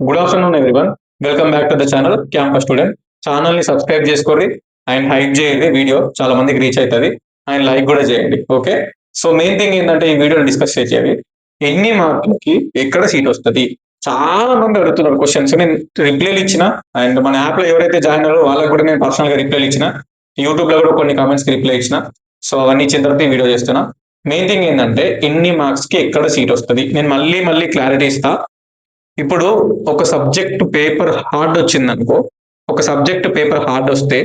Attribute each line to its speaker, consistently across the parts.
Speaker 1: Good afternoon everyone. Welcome back to the channel campus student. Channel ని subscribe చేసుకోండి and hype చేయండి. Video చాలా మందికి రీచ్ అవుతుంది అండ్ లైక్ కూడా చేయండి. ఓకే, సో మెయిన్ థింగ్ ఏంటంటే ఈ వీడియోని డిస్కస్ చేసేది ఎన్ని మార్కులకి ఎక్కడ సీట్ వస్తుంది. చాలా మంది అడుగుతున్నారు క్వశ్చన్స్. నేను రిప్లైలు ఇచ్చిన అండ్ మన యాప్ లో ఎవరైతే జాయిన్ అయ్యారో వాళ్ళకి కూడా నేను పర్సనల్ గా రిప్లైలు ఇచ్చిన. యూట్యూబ్ లో కూడా కొన్ని కామెంట్స్ కి రిప్లై ఇచ్చిన. సో అవన్నీ ఇచ్చిన తర్వాత ఈ వీడియో చేస్తున్నా. మెయిన్ థింగ్ ఏంటంటే ఎన్ని మార్క్స్ కి ఎక్కడ సీట్ వస్తుంది నేను మళ్ళీ క్లారిటీ ఇస్తా. ఇప్పుడు ఒక సబ్జెక్ట్ పేపర్ హార్డ్ వచ్చింది అనుకో, ఒక సబ్జెక్ట్ పేపర్ హార్డ్ వస్తే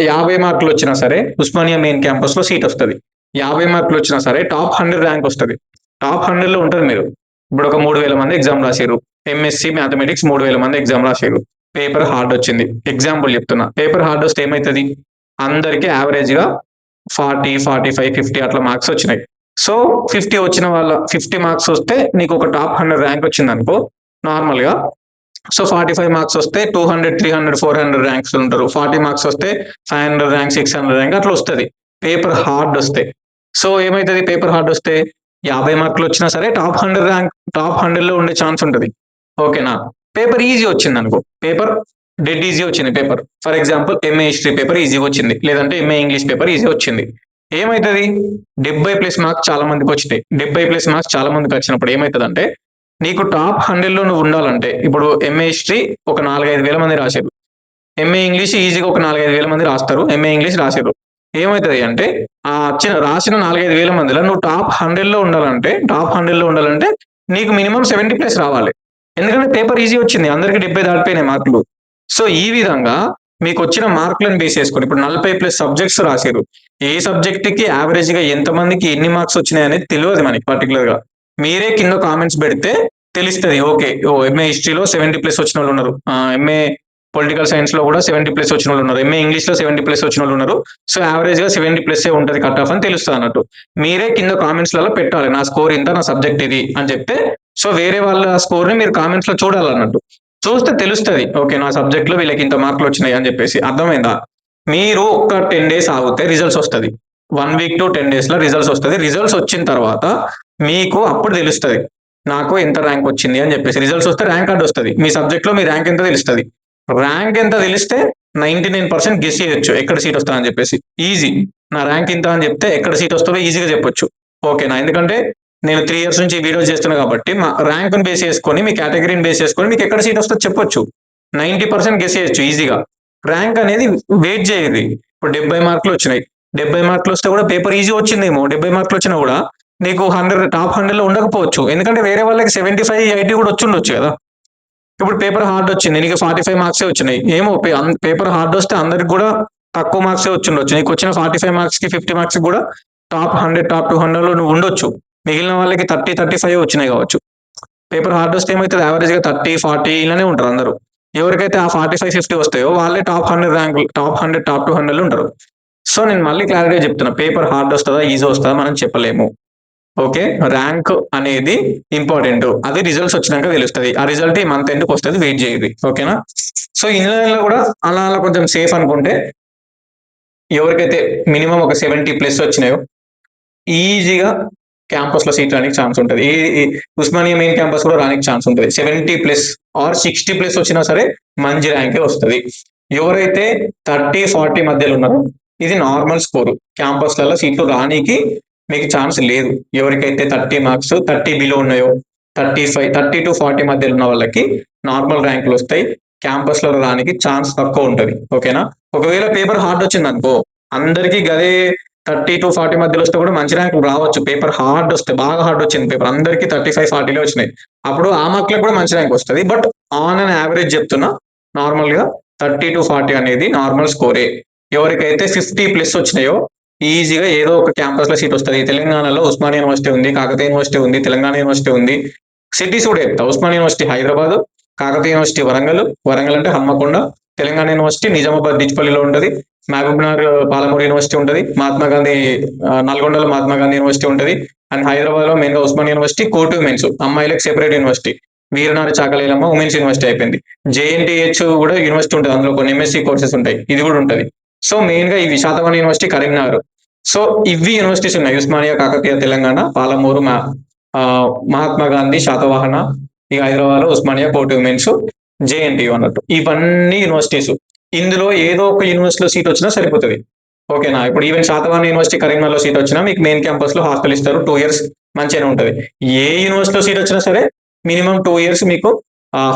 Speaker 1: 50 మార్కులు వచ్చినా సరే ఉస్మానియా మెయిన్ క్యాంపస్ లో సీట్ వస్తుంది. 50 మార్కులు వచ్చినా సరే టాప్ 100 ర్యాంక్ వస్తుంది. టాప్ 100 లో ఉంటుంది. మీరు ఇప్పుడు ఒక 3000 మంది ఎగ్జామ్ రాశారు. ఎంఎస్సి మ్యాథమెటిక్స్ 3000 మంది ఎగ్జామ్ రాశారు. పేపర్ హార్డ్ వచ్చింది. ఎగ్జాంపుల్ చెప్తున్నా, పేపర్ హార్డ్ వస్తే ఏమవుతుంది, అందరికి యావరేజ్ గా 40, 45, 50 అట్లా మార్క్స్ వచ్చినాయి. సో 50 వచ్చిన వాళ్ళ 50 మార్క్స్ వస్తే నీకు ఒక టాప్ 100 ర్యాంక్ వచ్చింది అనుకో నార్మల్ గా. సో 45 మార్క్స్ వస్తే 200, 300, 400 ర్యాంక్స్ ఉంటారు. 40 మార్క్స్ వస్తే 500 ర్యాంక్, 600 ర్యాంక్ అట్లా వస్తుంది పేపర్ హార్డ్ వస్తే. సో ఏమైతుంది, పేపర్ హార్డ్ వస్తే 50 మార్కులు వచ్చినా సరే టాప్ 100 ర్యాంక్, టాప్ 100 లో ఉండే ఛాన్స్ ఉంటుంది. ఓకేనా. పేపర్ ఈజీ వచ్చింది అనుకో, పేపర్ డెడ్ ఈజీ వచ్చింది paper. For example MA history paper easy వచ్చింది, లేదంటే ఎంఏ ఇంగ్లీష్ పేపర్ ఈజీ వచ్చింది. ఏమైతుంది, 70+ మార్క్స్ చాలా మందికి వచ్చినాయి. 70+ మార్క్స్ చాలా మందికి వచ్చినప్పుడు ఏమవుతుంది అంటే, నీకు టాప్ 100 లో నువ్వు ఉండాలంటే, ఇప్పుడు ఎంఏ హిస్టరీ ఒక 4-5 వేల మంది రాశారు. ఎంఏ ఇంగ్లీష్ ఈజీగా ఒక 4-5 వేల మంది రాస్తారు. ఎంఏ ఇంగ్లీష్ రాశారు. ఏమవుతుంది అంటే ఆ రాసిన 4-5 వేల మందిలో నువ్వు టాప్ 100 లో ఉండాలంటే, నీకు మినిమం 70+ రావాలి. ఎందుకంటే పేపర్ ఈజీ వచ్చింది, అందరికి 70 దాటిపోయినాయి మార్కులు. సో ఈ విధంగా మీకు వచ్చిన మార్కులను బేస్ చేసుకొని ఇప్పుడు 40+ సబ్జెక్ట్స్ రాశారు. ఏ సబ్జెక్ట్ కి యావరేజ్ గా ఎంత మందికి ఎన్ని మార్క్స్ వచ్చినాయి అనేది తెలియదు మనకి పర్టికులర్ గా. మీరే కింద కామెంట్స్ పెడితే తెలుస్తుంది. ఓకే, ఎంఏ హిస్టరీలో 70+ వచ్చిన వాళ్ళు ఉన్నారు, ఎంఏ పొలిటికల్ సైన్స్ లో కూడా 70+ వచ్చిన వాళ్ళు ఉన్నారు, ఎంఏ ఇంగ్లీష్ లో 70+ వచ్చిన వాళ్ళు ఉన్నారు. సో యావరేజ్ గా 70+ ఉంటుంది కట్ ఆఫ్ అని తెలుస్తుంది అన్నట్టు. మీరే కింద కామెంట్స్ లలో పెట్టాలి, నా స్కోర్ ఇంత, నా సబ్జెక్ట్ ఇది అని చెప్తే. సో వేరే వాళ్ళ స్కోర్ ని మీరు కామెంట్స్ లో చూడాలన్నట్టు. చూస్తే తెలుస్తుంది, ఓకే నా సబ్జెక్ట్ లో వీళ్ళకి ఇంత మార్కులు వచ్చినాయి అని చెప్పేసి. అర్థమైందా. మీరు ఒక 10 days ఆగితే రిజల్ట్స్ వస్తుంది. 1 week to 10 days లో రిజల్ట్స్ వస్తుంది. రిజల్ట్స్ వచ్చిన తర్వాత మీకు అప్పుడు తెలుస్తుంది నాకు ఎంత ర్యాంక్ వచ్చింది అని చెప్పేసి. రిజల్ట్స్ వస్తే ర్యాంక్ కార్డ్ వస్తుంది, మీ సబ్జెక్ట్ లో మీ ర్యాంక్ ఎంత తెలుస్తుంది. ర్యాంక్ ఎంత తెలిస్తే 99% గెస్ చేయొచ్చు ఎక్కడ సీట్ వస్తా అని చెప్పేసి. ఈజీ, నా ర్యాంక్ ఇంత అని చెప్తే ఎక్కడ సీట్ వస్తుందో ఈజీగా చెప్పొచ్చు. ఓకేనా. ఎందుకంటే నేను 3 years నుంచి వీడియోస్ చేస్తున్నా కాబట్టి మా ర్యాంక్ బేస్ చేసుకొని, మీ కేటగిరీని బేస్ చేసుకొని మీకు ఎక్కడ సీట్ వస్తుందో చెప్పొచ్చు. 90% గెస్ చేయొచ్చు ఈజీగా. ర్యాంక్ అనేది వెయిట్ చేయదు. ఇప్పుడు 70 మార్కులు వచ్చినాయి, 70 మార్కులు వస్తే కూడా పేపర్ ఈజీ వచ్చిందేమో, 70 మార్కులు వచ్చినా కూడా నీకు 100 టాప్ 100 లో ఉండకపోవచ్చు. ఎందుకంటే వేరే వాళ్ళకి 75, 80 కూడా వచ్చి ఉండొచ్చు కదా. ఇప్పుడు పేపర్ హార్డ్ వచ్చింది, నీకు 45 మార్క్సే వచ్చినాయి. ఏమో పేపర్ హార్డ్ వస్తే అందరికి కూడా తక్కువ మార్క్సే వచ్చి ఉండొచ్చు. నీకు వచ్చిన 45 మార్క్స్ కి 50 మార్క్స్ కూడా టాప్ 100, టాప్ 200 లో నువ్వు ఉండొచ్చు. మిగిలిన వాళ్ళకి 30, 35 వచ్చినాయి కావచ్చు. పేపర్ హార్డ్ వస్తే ఏమైతుంది, యావరేజ్ గా 30, 40 ఇలానే ఉంటారు అందరూ. ఎవరికైతే ఆ 45, 50 వస్తాయో వాళ్ళే టాప్ 100 ర్యాంక్, టాప్ 100, టాప్ 200 ఉంటారు. సో నేను మళ్ళీ క్లారిటీ చెప్తున్నా, పేపర్ హార్డ్ వస్తుందా ఈజీ వస్తుందా మనం చెప్పలేము. ఓకే, ర్యాంక్ అనేది ఇంపార్టెంట్, అది రిజల్ట్స్ వచ్చినాక తెలుస్తుంది. ఆ రిజల్ట్ ఈ మంత్ ఎండ్కి వస్తుంది, వెయిట్ చేయండి. ఓకేనా. సో ఇంజనీరింగ్ లో కూడా అలా కొంచెం సేఫ్ అనుకుంటే, ఎవరికైతే మినిమం ఒక 70+ వచ్చినాయో ఈజీగా క్యాంపస్ లో సీట్ రానికి ఛాన్స్ ఉంటుంది. ఉస్మానియా మెయిన్ క్యాంపస్ కూడా రానికి ఛాన్స్ ఉంటుంది. 70+ ఆర్ 60+ వచ్చినా సరే మంచి ర్యాంకే వస్తుంది. ఎవరైతే 30, 40 మధ్యలో ఉన్నారో ఇది నార్మల్ స్కోర్, క్యాంపస్ లలో సీట్లు రానికి మీకు ఛాన్స్ లేదు. ఎవరికైతే 30 మార్క్స్ 30 బిలో ఉన్నాయో, 35, 30 to 40 మధ్యలో ఉన్న వాళ్ళకి నార్మల్ ర్యాంకులు వస్తాయి. క్యాంపస్ లో రానికి ఛాన్స్ తక్కువ ఉంటుంది. ఓకేనా. ఒకవేళ పేపర్ హార్డ్ వచ్చింది అనుకో, అందరికి గదే 30 to 40 మధ్యలో వస్తే కూడా మంచి ర్యాంకులు రావచ్చు. పేపర్ హార్డ్ వస్తే, బాగా హార్డ్ వచ్చింది పేపర్, అందరికి 35, 40 వచ్చినాయి, అప్పుడు ఆ మార్కులకు కూడా మంచి ర్యాంక్ వస్తుంది. బట్ ఆన్ అండ్ యావరేజ్ చెప్తున్నా, నార్మల్ గా 30 to 40 అనేది నార్మల్ స్కోరే. ఎవరికైతే 50+ వచ్చినాయో ఈజీగా ఏదో ఒక క్యాంపస్ లో సీట్ వస్తుంది. తెలంగాణలో ఉస్మానియా యూనివర్సిటీ ఉంది, కాకతీయ యూనివర్సిటీ ఉంది, తెలంగాణ యూనివర్సిటీ ఉంది. సిటీస్ కూడా చెప్తా, ఉస్మానియా యూనివర్సిటీ హైదరాబాద్, కాకతీయ యూనివర్సిటీ వరంగల్, వరంగల్ అంటే హన్మకొండ, తెలంగాణ యూనివర్సిటీ నిజామాబాద్ దిచ్పల్లిలో ఉంటది, మహబూబ్నగర్ పాలమూరు యూనివర్సిటీ ఉంటది, మహాత్మా గాంధీ నల్గొండలో మహాత్మా గాంధీ యూనివర్సిటీ ఉంటది, అండ్ హైదరాబాద్ లో మెయిన్ గా ఉస్మానియా యూనివర్సిటీ, కోర్టు ఉమెన్స్ అమ్మాయిలకు సెపరేట్ యూనివర్సిటీ, వీరనారి చాకలీలమ్మ ఉమెన్స్ యూనివర్సిటీ అయిపోయింది. జేఎన్టీహెచ్ కూడా యూనివర్సిటీ ఉంటుంది, అందులో కొన్ని ఎంఎస్సీ కోర్సెస్ ఉంటాయి, ఇది కూడా ఉంటది. సో మెయిన్ గా ఇవి శాతవాహన యూనివర్సిటీ కరీంనగర్. సో ఇవి యూనివర్సిటీస్ ఉన్నాయి, ఉస్మానియా, కాకతీయ తెలంగాణ, పాలమూరు, మహాత్మా గాంధీ, శాతవాహన, ఈ హైదరాబాద్, ఉస్మానియా, కోటి ఉమెన్స్, జేఎన్టీయు అన్నట్టు. ఇవన్నీ యూనివర్సిటీస్. ఇందులో ఏదో ఒక యూనివర్సిటీలో సీట్ వచ్చినా సరిపోతుంది. ఓకేనా? ఇప్పుడు ఈవెన్ శాతవాహన యూనివర్సిటీ కరీంనగర్లో సీట్ వచ్చినా మీకు మెయిన్ క్యాంపస్ లో హాస్టల్ ఇస్తారు, 2 years మంచిగానే ఉంటుంది. ఏ యూనివర్సిటీలో సీట్ వచ్చినా సరే మినిమం 2 years మీకు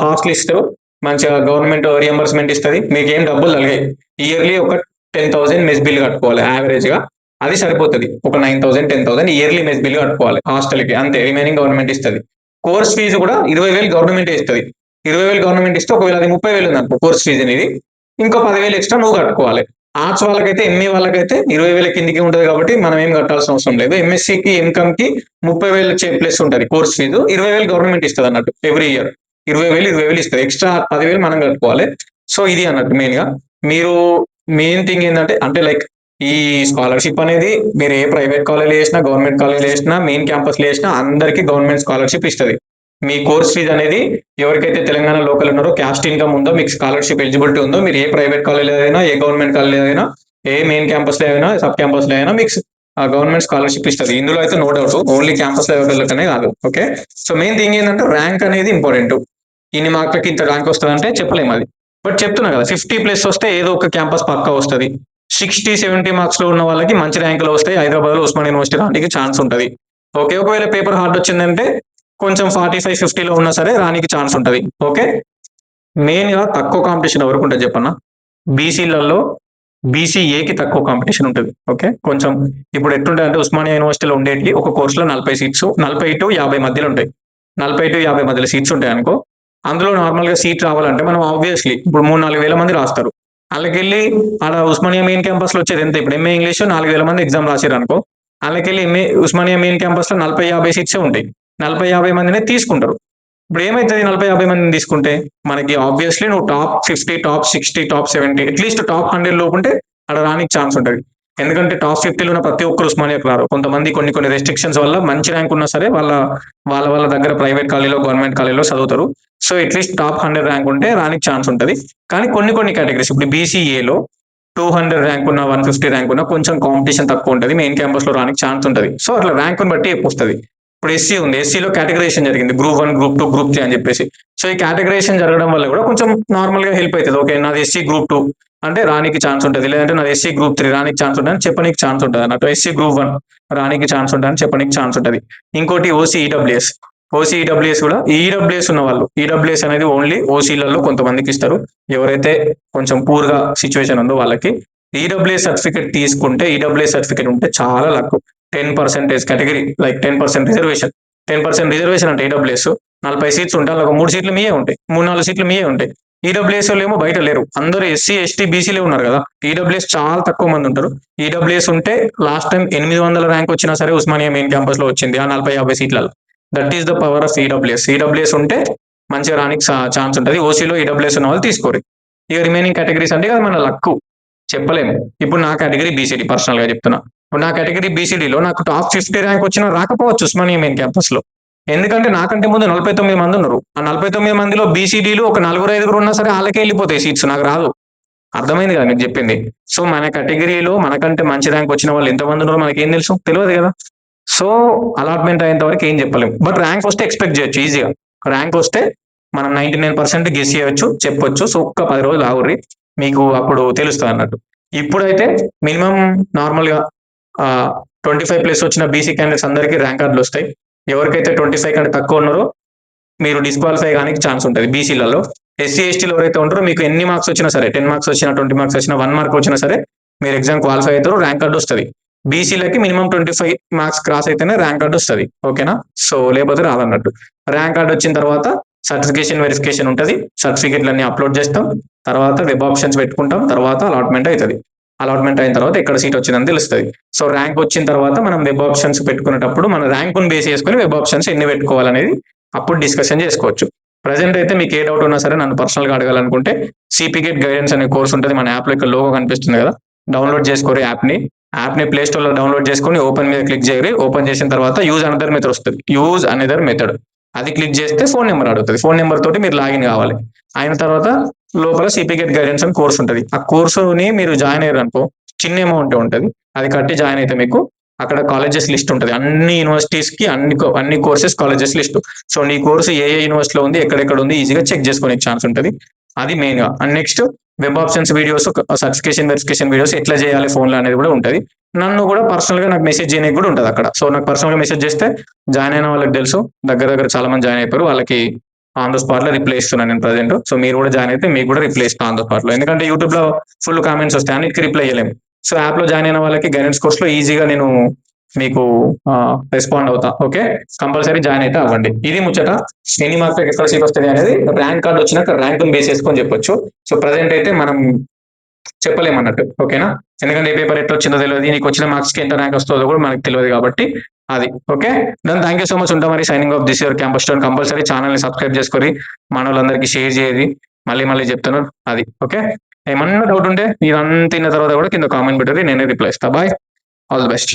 Speaker 1: హాస్టల్ ఇస్తారు, మంచిగా గవర్నమెంట్ రియంబర్స్మెంట్ ఇస్తుంది, మీకు ఏం డబ్బులు తలగాయి. ఇయర్లీ ఒక 10,000 మెస్ బిల్ కట్టుకోవాలి యావరేజ్ గా, అది సరిపోతుంది. ఒక 9,000 10,000 ఇయర్లీ మెస్ బిల్ కట్టుకోవాలి హాస్టల్ కి, అంతే. రిమైనింగ్ గవర్నమెంట్ ఇస్తుంది. కోర్స్ ఫీజు కూడా 20,000 గవర్నమెంట్ ఇస్తుంది. 20,000 గవర్నమెంట్ ఇస్తే ఒకవేళ అది 30,000 ఉంది అనుకో కోర్స్ ఫీజు అనేది, ఇంకో 10,000 ఎక్స్ట్రా నువ్వు కట్టుకోవాలి. ఆర్ట్స్ వాళ్ళకైతే, ఎంఏ వాళ్ళకైతే 20,000 కిందికి ఉంటుంది కాబట్టి మనం ఏం కట్టాల్సిన అవసరం లేదు. ఎంఎస్సికి, ఎంకమ్ కి 30,000 ప్లస్ ఉంటుంది కోర్స్ ఫీజు. 20,000 గవర్నమెంట్ ఇస్తుంది అన్నట్టు ఎవ్రీ ఇయర్. 20,000 ఇస్తుంది, ఎక్స్ట్రా 10,000 మనం కట్టుకోవాలి. సో ఇది అన్నట్టు మెయిన్ గా. మీరు మెయిన్ థింగ్ ఏంటంటే, అంటే లైక్ ఈ స్కాలర్షిప్ అనేది మీరు ఏ ప్రైవేట్ కాలేజ్ చేసినా, గవర్నమెంట్ కాలేజ్ చేసినా, మెయిన్ క్యాంపస్ చేసినా అందరికీ గవర్నమెంట్ స్కాలర్షిప్ ఇస్తుంది. మీ కోర్స్ ఫీజు అనేది ఎవరికైతే తెలంగాణ లోకల్ ఉన్నారో, క్యాస్ట్ ఇన్కమ్ ఉందో, మీకు స్కాలర్షిప్ ఎలిజిబిలిటీ ఉందో, మీరు ఏ ప్రైవేట్ కాలేజ్ అయినా, ఏ గవర్నమెంట్ కాలేజ్ అయినా, ఏ మెయిన్ క్యాంపస్ లో అయినా, సబ్ క్యాంపస్ లో అయినా మీకు గవర్నమెంట్ స్కాలర్షిప్ ఇస్తుంది. ఇందులో అయితే నో డౌట్, ఓన్లీ క్యాంపస్ లెవెల్లోనే కాదు. ఓకే. సో మెయిన్ థింగ్ ఏంటంటే ర్యాంక్ అనేది ఇంపార్టెంట్. ఇన్ని మార్కులకి ఇంత ర్యాంక్ వస్తుంది అంటే చెప్పలేము అది. బట్ చెప్తున్నా కదా, 50+ వస్తే ఏదో ఒక క్యాంపస్ పక్కా వస్తుంది. 60-70 మార్క్స్ లో ఉన్న వాళ్ళకి మంచి ర్యాంకులు వస్తాయి. హైదరాబాద్ లో ఉస్మానియా యూనివర్సిటీ రానికి ఛాన్స్ ఉంటుంది. ఓకే. ఒకవేళ పేపర్ హార్డ్ వచ్చిందంటే కొంచెం 45-50 ఉన్నా సరే రానికి ఛాన్స్ ఉంటుంది. ఓకే. మెయిన్ గా తక్కువ కాంపిటీషన్ ఎవరికి ఉంటుంది చెప్పన్నా? బీసీలలో బీసీఏకి తక్కువ కాంపిటీషన్ ఉంటుంది. ఓకే. కొంచెం ఇప్పుడు ఎట్లుంటుంది అంటే, ఉస్మానియా యూనివర్సిటీలో ఉండేటి ఒక కోర్సులో 40 సీట్స్, 40-50 మధ్యలో ఉంటాయి. 40-50 మధ్యలో సీట్స్ ఉంటాయి అనుకో. అందులో నార్మల్ గా సీట్ రావాలంటే మనం ఆబ్వియస్లీ ఇప్పుడు 3-4 వేల మంది రాస్తారు. వాళ్ళకెళ్ళి ఆడ ఉస్మానియా మెయిన్ క్యాంపస్ లో వచ్చేది ఎంత? ఇప్పుడు ఎంఏ ఇంగ్లీష్ 4,000 మంది ఎగ్జామ్ రాశారు అనుకో, వాళ్ళకెళ్ళి ఉస్మానియా మెయిన్ క్యాంపస్ లో 40-50 సీట్సే ఉంటాయి. 40-50 మందినే తీసుకుంటారు. ఇప్పుడు ఏమైతుంది 40-50 మందిని తీసుకుంటే? మనకి ఆబ్వియస్లీ నువ్వు top 50, top 60, top 70, at least top 100 లోపు ఉంటే అక్కడ రానికి ఛాన్స్ ఉంటుంది. ఎందుకంటే టాప్ 50లో ఉన్న ప్రతి ఒక్కరు ఉస్మానియాకు రారు. కొంతమంది కొన్ని రెస్ట్రిక్షన్స్ వల్ల మంచి ర్యాంక్ ఉన్నా సరే వాళ్ళ దగ్గర ప్రైవేట్ కాలేజీలో, గవర్నమెంట్ కాలేజీలో చదువుతారు. సో అట్లీస్ట్ టాప్ 100 ర్యాంక్ ఉంటే రానికి ఛాన్స్ ఉంటుంది. కానీ కొన్ని కేటగిరీస్, ఇప్పుడు బీసీఏలో 200 ర్యాంక్ ఉన్న, 150 ర్యాంక్ ఉన్న కొంచెం కాంపిటీషన్ తక్కువ ఉంటుంది, మెయిన్ క్యాంపస్ లో రానికి ఛాన్స్ ఉంటుంది. సో అట్లా ర్యాంకుని బట్టి ఎక్కువ వస్తుంది. ఇప్పుడు ఎస్సీ ఉంది, ఎస్సీలో కేటగరైజేషన్ జరిగింది, గ్రూప్ 1, గ్రూప్ 2, గ్రూప్ 3 అని చెప్పేసి. సో ఈ కేటగరైజేషన్ జరగడం వల్ల కూడా కొంచెం నార్మల్ గా హెల్ప్ అవుతుంది. ఓకే, నాది ఎస్సీ గ్రూప్ 2 అంటే రానికి ఛాన్స్ ఉంటుంది, లేదంటే నాది ఎస్సీ గ్రూప్ 3 రానికి ఛాన్స్ ఉంటుంది అని చెప్పడానికి ఛాన్స్ ఉంటుంది అన్నట్టు. ఎస్సీ గ్రూప్ 1 రానికి ఛాన్స్ ఉంటుంది అని చెప్పడానికి ఛాన్స్ ఉంటుంది. ఇంకోటి ఓసీఈడబ్ల్యూఎస్. ఓసీఈడబ్ల్యూఎస్ కూడా, ఈడబ్ల్యూఎస్ ఉన్న వాళ్ళు, ఈడబ్ల్యూఎస్ అనేది ఓన్లీ ఓసీలలో కొంతమందికి ఇస్తారు. ఎవరైతే కొంచెం పూర్ గా సిచ్యువేషన్ ఉందో వాళ్ళకి ఈడబ్ల్యూఎస్ సర్టిఫికేట్ తీసుకుంటే, ఈడబ్ల్యూఎస్ సర్టిఫికేట్ ఉంటే చాలా luck. 10% category, like 10% reservation. 10% reservation అంటే ఈడబ్ల్యూఎస్ 40 సీట్స్ ఉంటాయి, అలా 3 సీట్లు మీయే ఉంటాయి, 3-4 సీట్లు మీయే ఉంటాయి. ఈడబ్ల్యూఎస్ వాళ్ళు ఏమో బయట లేరు, అందరూ ఎస్సీ, ఎస్టీ, బీసీలే ఉన్నారు కదా. ఈడబ్ల్యూఎస్ చాలా తక్కువ మంది ఉంటారు. ఈడబ్ల్యూఎస్ ఉంటే లాస్ట్ టైం 800 ర్యాంక్ వచ్చినా సరే ఉస్మానియా మెయిన్ క్యాంపస్ లో వచ్చింది ఆ 40-50 సీట్లలో. That is the power of EWS. EWS ఉంటే మంచిగా రానికి ఛాన్స్ ఉంటుంది. ఓసీలో ఈడబ్ల్యూఎస్ ఉన్న వాళ్ళు తీసుకోరు. ఇక రిమైనింగ్ కేటగిరీస్ అంటే అది మన లక్, చెప్పలేము. ఇప్పుడు నా కేటగిరీ బీసీడీ, పర్సనల్ గా చెప్తున్నా. నా కేటగిరీ బీసీడీలో నాకు టాప్ 50 ర్యాంక్ వచ్చినా రాకపోవచ్చు ఉస్మానియా మెయిన్ క్యాంపస్ లో. ఎందుకంటే నాకంటే ముందు 49 మంది ఉన్నారు. ఆ 49 మందిలో బీసీడీలు ఒక 4-5 ఉన్నా సరే వాళ్ళకే వెళ్ళిపోతాయి సీట్స్, నాకు రాదు. అర్థమైంది కదా మీకు చెప్పింది? సో మన కేటగిరీలో మనకంటే మంచి ర్యాంక్ వచ్చిన వాళ్ళు ఎంతమంది ఉన్నారో మనకి ఏం తెలుసు? తెలియదు కదా. సో అలాట్మెంట్ అయ్యేంత వరకు ఏం చెప్పలేము. బట్ ర్యాంక్ వస్తే ఎక్స్పెక్ట్ చేయొచ్చు ఈజీగా. ర్యాంక్ వస్తే మనం 99% గెస్ చేయొచ్చు, చెప్పొచ్చు. సో ఒక్క 10 రోజులు ఆగుర్రి, మీకు అప్పుడు తెలుస్తుంది అన్నట్టు. ఇప్పుడైతే మినిమం నార్మల్ గా 25+ వచ్చిన బీసీ క్యాండిడేట్స్ అందరికీ ర్యాంక్ కార్డులు వస్తాయి. ఎవరికైతే 25 కంటే తక్కువ ఉన్నారో మీరు డిస్క్వాలిఫై కానీ ఛాన్స్ ఉంటుంది బీసీలలో. ఎస్సీ, ఎస్టీలో ఎవరైతే ఉంటారో మీకు ఎన్ని మార్క్స్ వచ్చినా సరే, 10 మార్క్స్ వచ్చినా, 20 మార్క్స్ వచ్చినా, 1 మార్క్ వచ్చినా సరే మీరు ఎగ్జామ్ క్వాలిఫై అవుతారు, ర్యాంక్ కార్డు వస్తుంది. బీసీలకి మినిమం 25 మార్క్స్ క్రాస్ అయితేనే ర్యాంక్ కార్డు వస్తుంది. ఓకేనా? సో లేకపోతే రాదన్నట్టు. ర్యాంక్ కార్డు వచ్చిన తర్వాత సర్టిఫికేషన్ వెరిఫికేషన్ ఉంటుంది, సర్టిఫికేట్లన్నీ అప్లోడ్ చేస్తాం, తర్వాత వెబ్ ఆప్షన్స్ పెట్టుకుంటాం, తర్వాత అలాట్మెంట్ అవుతుంది. అలాట్మెంట్ అయిన తర్వాత ఎక్కడ సీట్ వచ్చిందని తెలుస్తుంది. సో ర్యాంక్ వచ్చిన తర్వాత మనం వెబ్ ఆప్షన్స్ పెట్టుకునేటప్పుడు మన ర్యాంకును బేస్ చేసుకుని వెబ్ ఆప్షన్స్ ఎన్ని పెట్టుకోవాలనేది అప్పుడు డిస్కషన్ చేసుకోవచ్చు. ప్రజెంట్ అయితే మీకు ఏ డౌట్ ఉన్నా సరే నన్ను పర్సనల్ గా అడగాలనుకుంటే సిపిగేట్ గైడెన్స్ అనే కోర్స్ ఉంటుంది మన యాప్ లో, ఇక్కడ లోగో కనిపిస్తుంది కదా, డౌన్లోడ్ చేసుకోరు యాప్ ని ప్లే స్టోర్ లో డౌన్లోడ్ చేసుకుని ఓపెన్ మీద క్లిక్ చేయరు. ఓపెన్ చేసిన తర్వాత యూజ్ అనదర్ మెథడ్ వస్తుంది, యూజ్ అనదర్ మెథడ్ అది క్లిక్ చేస్తే ఫోన్ నెంబర్ అడుగుతుంది. ఫోన్ నెంబర్ తోటి మీరు లాగిన్ కావాలి. అయిన తర్వాత లోపల సిపిగేట్ గైడెన్స్ అని కోర్స్ ఉంటుంది. ఆ కోర్సుని మీరు జాయిన్ అయ్యారు అనుకో, చిన్న అమౌంట్ ఉంటుంది, అది కట్టి జాయిన్ అయితే మీకు అక్కడ కాలేజెస్ లిస్ట్ ఉంటుంది, అన్ని యూనివర్సిటీస్ కి అన్ని కోర్సెస్ కాలేజెస్ లిస్ట్. సో నీ కోర్సు ఏ యూనివర్సిటీలో ఉంది, ఎక్కడెక్కడ ఉంది, ఈజీగా చెక్ చేసుకునే ఛాన్స్ ఉంటుంది. అది మెయిన్ గా. And next web options videos, certification verification videos ఎట్లా చేయాలి ఫోన్ లో అనేది కూడా ఉంటుంది. నన్ను కూడా పర్సనల్ గా నాకు మెసేజ్ చేయడానికి కూడా ఉంటుంది అక్కడ. సో నాకు పర్సనల్ గా మెసేజ్ చేస్తే జాయిన్ అయిన వాళ్ళకి తెలుసు, దగ్గర దగ్గర చాలా మంది జాయిన్ అయిపోయారు, వాళ్ళకి ఆన్ ద స్పాట్ లో రిప్లై ఇస్తున్నాను నేను ప్రజెంట్. సో మీరు కూడా జాయిన్ అయితే మీకు కూడా రిప్లై ఇస్తాను ఆన్ ద స్పాట్ లో, ఎందుకంటే యూట్యూబ్ లో ఫుల్ కామెంట్స్ వస్తాయి, అన్నిటికీ రిప్లై ఇవ్వలేము. సో యాప్ లో జాయిన్ అయిన వాళ్ళకి గైడెన్స్ కోర్స్ లో ఈజీగా నేను మీకు రెస్పాండ్ అవుతా. ఓకే, కంపల్సరీ జాయిన్ అయితే అవ్వండి. ఇది ముచ్చట. ఎన్ని మార్క్స్ ఎక్కడ సీట్ వస్తుంది అనేది ర్యాంక్ కార్డ్ వచ్చినాక ర్యాంక్ బేస్ చేసుకొని చెప్పొచ్చు. సో ప్రజెంట్ అయితే మనం చెప్పలేమన్నట్టు, ఓకేనా? ఎందుకంటే ఏ పేపర్ ఎట్లా వచ్చిందో తెలియదు, నీకు వచ్చిన మార్క్స్ కి ఎంత ర్యాంక్ వస్తుందో కూడా మనకు తెలియదు కాబట్టి అది. ఓకే, దాని థ్యాంక్ యూ సో మచ్. ఉంటా మరి, signing off this your campus student. Compulsory channel ని సబ్స్క్రైబ్ చేసుకొని మన వాళ్ళందరికీ షేర్ చేయాలి. మళ్ళీ మళ్ళీ చెప్తాను అది. ఓకే, ఏమన్నా డౌట్ ఉంటే ఇదంతా తిన్న తర్వాత కూడా కింద కామెంట్ పెట్టండి, నేనే రిప్లై ఇస్తా. Bye, all the best.